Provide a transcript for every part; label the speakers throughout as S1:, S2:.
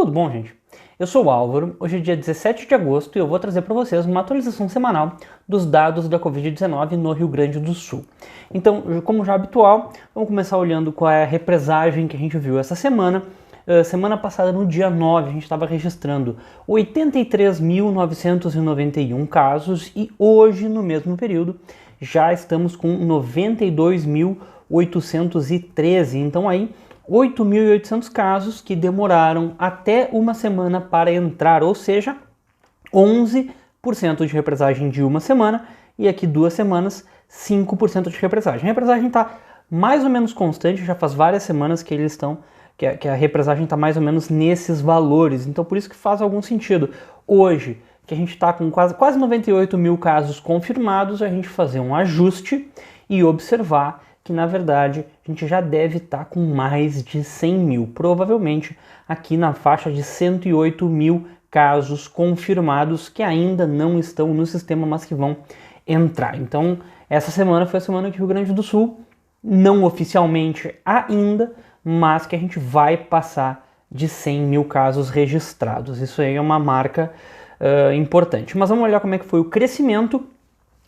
S1: Tudo bom, gente? Eu sou o Álvaro, hoje é dia 17 de agosto e eu vou trazer para vocês uma atualização semanal dos dados da Covid-19 no Rio Grande do Sul. Então, como já é habitual, vamos começar olhando qual é a represagem que a gente viu essa semana. Semana passada, no dia 9, a gente estava registrando 83.991 casos e hoje, no mesmo período, já estamos com 92.813. Então aí, 8.800 casos que demoraram até uma semana para entrar, ou seja, 11% de represagem de uma semana e aqui 2 semanas, 5% de represagem. A represagem está mais ou menos constante, já faz várias semanas que eles estão, que a represagem está mais ou menos nesses valores, então por isso que faz algum sentido. Hoje, que a gente está com quase 98 mil casos confirmados, a gente fazer um ajuste e observar que na verdade a gente já deve estar com mais de 100 mil, provavelmente aqui na faixa de 108 mil casos confirmados que ainda não estão no sistema, mas que vão entrar. Então essa semana foi a semana que o Rio Grande do Sul, não oficialmente ainda, mas que a gente vai passar de 100 mil casos registrados. Isso aí é uma marca importante. Mas vamos olhar como é que foi o crescimento.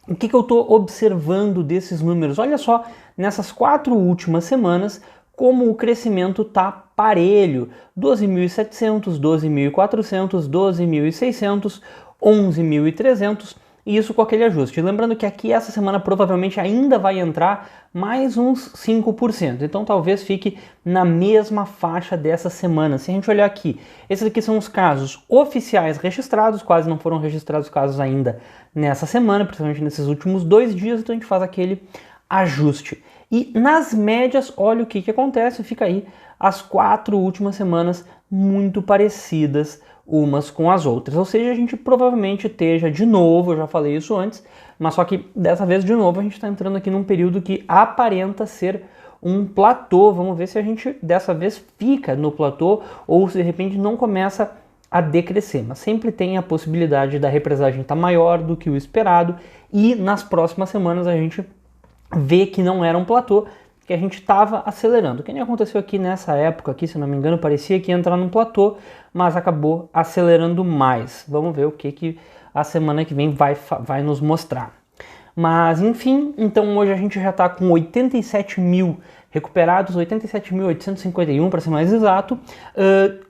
S1: O que eu estou observando desses números? Olha só, nessas 4 últimas semanas, como o crescimento está parelho. 12.700, 12.400, 12.600, 11.300, e isso com aquele ajuste. Lembrando que aqui essa semana provavelmente ainda vai entrar mais uns 5%, então talvez fique na mesma faixa dessa semana. Se a gente olhar aqui, esses aqui são os casos oficiais registrados, quase não foram registrados casos ainda nessa semana, principalmente nesses últimos 2 dias, então a gente faz aquele ajuste. E nas médias, olha o que acontece, fica aí as 4 últimas semanas muito parecidas umas com as outras, ou seja, a gente provavelmente esteja de novo, eu já falei isso antes, mas só que dessa vez de novo a gente está entrando aqui num período que aparenta ser um platô. Vamos ver se a gente dessa vez fica no platô ou se de repente não começa a decrescer, mas sempre tem a possibilidade da represagem estar maior do que o esperado e nas próximas semanas a gente vê que não era um platô, que a gente estava acelerando. O que nem aconteceu aqui nessa época, aqui, se não me engano, parecia que ia entrar num platô, mas acabou acelerando mais. Vamos ver o que a semana que vem vai nos mostrar. Mas, enfim, então hoje a gente já está com 87 mil recuperados, 87.851 para ser mais exato.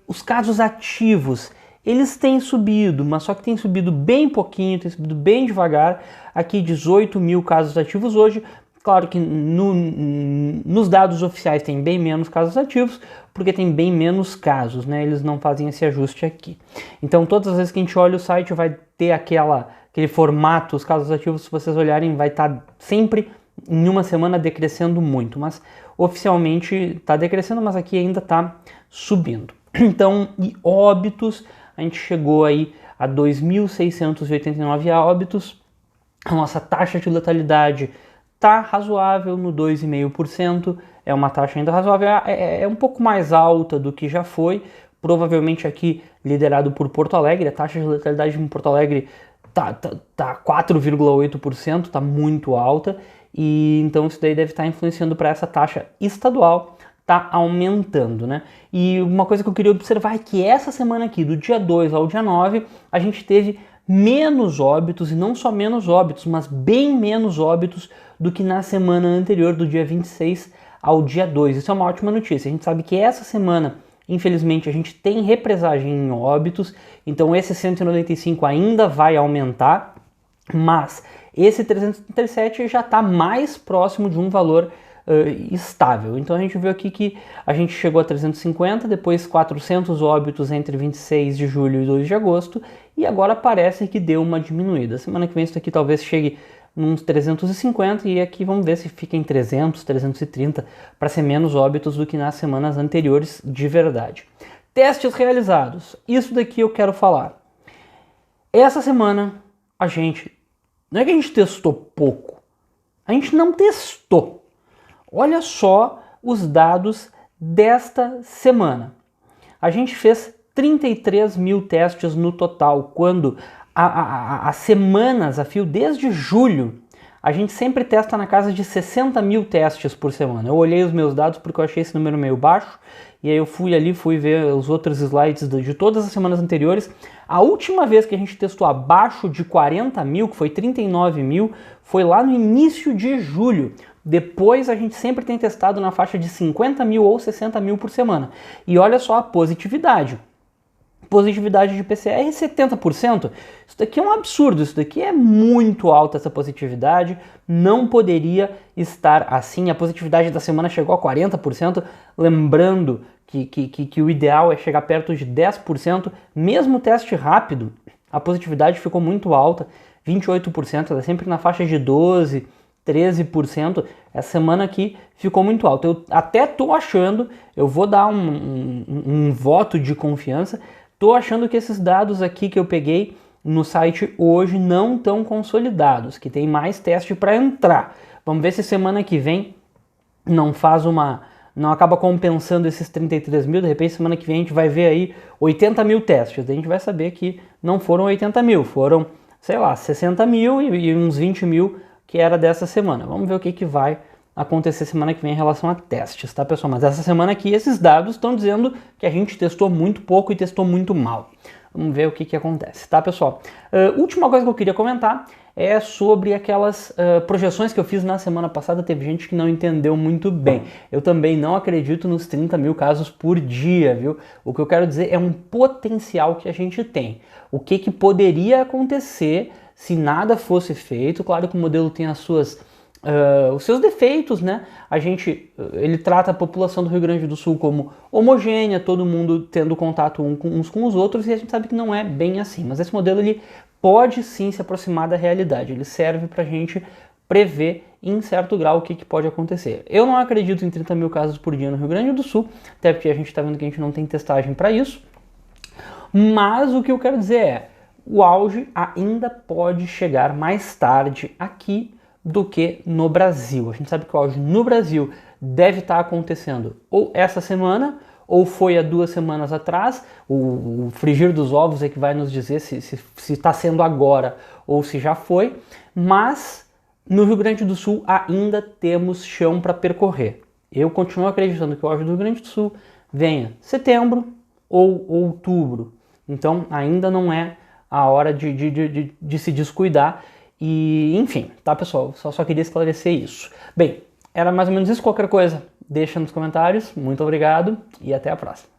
S1: Os casos ativos, eles têm subido, mas só que tem subido bem pouquinho, tem subido bem devagar. Aqui 18 mil casos ativos hoje. Claro que nos dados oficiais tem bem menos casos ativos, porque tem bem menos casos, né? Eles não fazem esse ajuste aqui. Então todas as vezes que a gente olha o site vai ter aquele formato, os casos ativos, se vocês olharem, vai estar sempre em uma semana decrescendo muito, mas oficialmente está decrescendo, mas aqui ainda está subindo. Então, e óbitos, a gente chegou aí a 2.689 óbitos, a nossa taxa de letalidade está razoável no 2,5%, é uma taxa ainda razoável, é um pouco mais alta do que já foi, provavelmente aqui liderado por Porto Alegre. A taxa de letalidade em Porto Alegre tá 4,8%, está muito alta, e então isso daí deve estar influenciando para essa taxa estadual tá aumentando, né? E uma coisa que eu queria observar é que essa semana aqui, do dia 2 ao dia 9, a gente teve menos óbitos, e não só menos óbitos, mas bem menos óbitos do que na semana anterior, do dia 26 ao dia 2. Isso é uma ótima notícia. A gente sabe que essa semana, infelizmente, a gente tem represagem em óbitos, então esse 195 ainda vai aumentar, mas esse 337 já está mais próximo de um valor estável. Então a gente viu aqui que a gente chegou a 350, depois 400 óbitos entre 26 de julho e 2 de agosto, e agora parece que deu uma diminuída. Semana que vem isso aqui talvez chegue uns 350, e aqui vamos ver se fica em 300, 330, para ser menos óbitos do que nas semanas anteriores de verdade. Testes realizados, isso daqui eu quero falar. Essa semana não é que a gente testou pouco, a gente não testou. Olha só os dados desta semana. A gente fez 33 mil testes no total, quando há semanas a fio, desde julho, a gente sempre testa na casa de 60 mil testes por semana. Eu olhei os meus dados porque eu achei esse número meio baixo, e aí eu fui ver os outros slides de todas as semanas anteriores. A última vez que a gente testou abaixo de 40 mil, que foi 39 mil, foi lá no início de julho. Depois a gente sempre tem testado na faixa de 50 mil ou 60 mil por semana. E olha só a positividade. Positividade de PCR 70%. Isso daqui é um absurdo, isso daqui é muito alta, essa positividade. Não poderia estar assim. A positividade da semana chegou a 40%. Lembrando que o ideal é chegar perto de 10%. Mesmo teste rápido, a positividade ficou muito alta, 28%. Ela é sempre na faixa de 12%. 13%, essa semana aqui ficou muito alto. Eu até tô achando, eu vou dar um voto de confiança, tô achando que esses dados aqui que eu peguei no site hoje não estão consolidados, que tem mais teste para entrar. Vamos ver se semana que vem não acaba compensando esses 33 mil, de repente semana que vem a gente vai ver aí 80 mil testes, daí a gente vai saber que não foram 80 mil, foram, sei lá, 60 mil e uns 20 mil que era dessa semana. Vamos ver o que vai acontecer semana que vem em relação a testes, tá, pessoal? Mas essa semana aqui, esses dados estão dizendo que a gente testou muito pouco e testou muito mal. Vamos ver o que acontece, tá, pessoal? Última coisa que eu queria comentar é sobre aquelas projeções que eu fiz na semana passada. Teve gente que não entendeu muito bem. Eu também não acredito nos 30 mil casos por dia, viu? O que eu quero dizer é um potencial que a gente tem. O que poderia acontecer se nada fosse feito. Claro que o modelo tem os seus defeitos, né? Ele trata a população do Rio Grande do Sul como homogênea, todo mundo tendo contato uns com os outros, e a gente sabe que não é bem assim. Mas esse modelo ele pode sim se aproximar da realidade. Ele serve para a gente prever em certo grau o que pode acontecer. Eu não acredito em 30 mil casos por dia no Rio Grande do Sul, até porque a gente está vendo que a gente não tem testagem para isso. Mas o que eu quero dizer é, o auge ainda pode chegar mais tarde aqui do que no Brasil. A gente sabe que o auge no Brasil deve estar acontecendo ou essa semana, ou foi há 2 semanas atrás. O frigir dos ovos é que vai nos dizer se está sendo agora ou se já foi. Mas no Rio Grande do Sul ainda temos chão para percorrer. Eu continuo acreditando que o auge do Rio Grande do Sul venha setembro ou outubro. Então ainda não é a hora de se descuidar. E enfim, tá, pessoal? Só queria esclarecer isso. Bem, era mais ou menos isso. Qualquer coisa, deixa nos comentários. Muito obrigado e até a próxima.